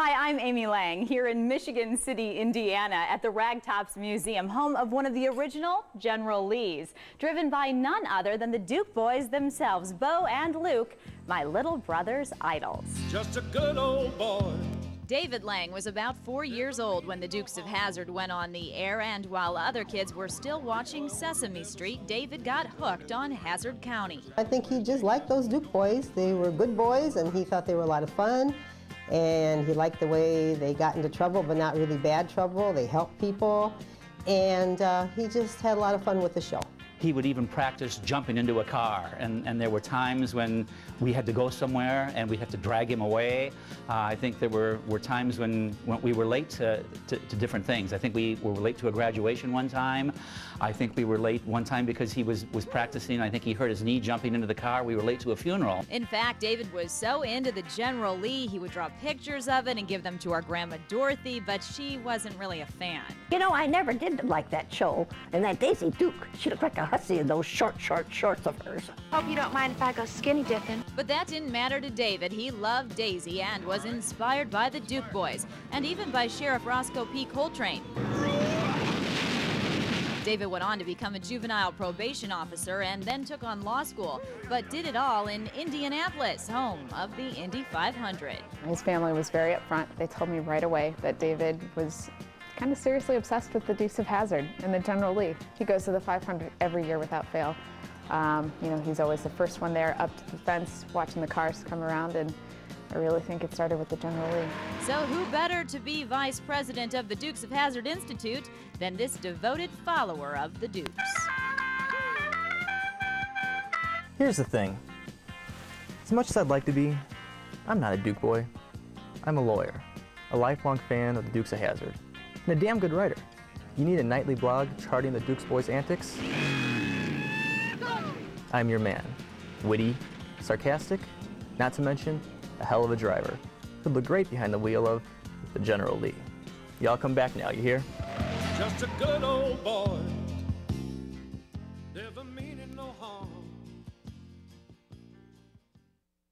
Hi, I'm Amy Lang here in Michigan City, Indiana at the Ragtops Museum, home of one of the original General Lees, driven by none other than the Duke boys themselves, Bo and Luke, my little brother's idols. Just a good old boy. David Lang was about 4 years old when the Dukes of Hazzard went on the air, and while other kids were still watching Sesame Street, David got hooked on Hazzard County. I think he just liked those Duke boys. They were good boys, and he thought they were a lot of fun. And he liked the way they got into trouble, but not really bad trouble. They helped people, and he just had a lot of fun with the show. He would even practice jumping into a car, and there were times when we had to go somewhere and we had to drag him away. I think there were times when we were late to different things. I think we were late to a graduation one time. I think we were late one time because he was practicing. I think he hurt his knee jumping into the car. We were late to a funeral. In fact, David was so into the General Lee, he would draw pictures of it and give them to our Grandma Dorothy, but she wasn't really a fan. You know, I never did like that show, and that Daisy Duke, she looked like a hussy in those short shorts of hers. Hope you don't mind if I go skinny dipping. But that didn't matter to David. He loved Daisy and was inspired by the Duke boys, and even by Sheriff Roscoe P. Coltrane. David went on to become a juvenile probation officer and then took on law school, but did it all in Indianapolis, home of the Indy 500. His family was very upfront. They told me right away that David was kind of seriously obsessed with the Dukes of Hazzard and the General Lee. He goes to the 500 every year without fail. You know, he's always the first one there up to the fence watching the cars come around, and I really think it started with the General Lee. So who better to be vice president of the Dukes of Hazzard Institute than this devoted follower of the Dukes? Here's the thing. As much as I'd like to be, I'm not a Duke boy. I'm a lawyer, a lifelong fan of the Dukes of Hazzard, and a damn good writer. You need a nightly blog charting the Dukes boys' antics? I'm your man. Witty, sarcastic, not to mention a hell of a driver who'd look great behind the wheel of the General Lee. Y'all come back now, you hear? Just a good old boy.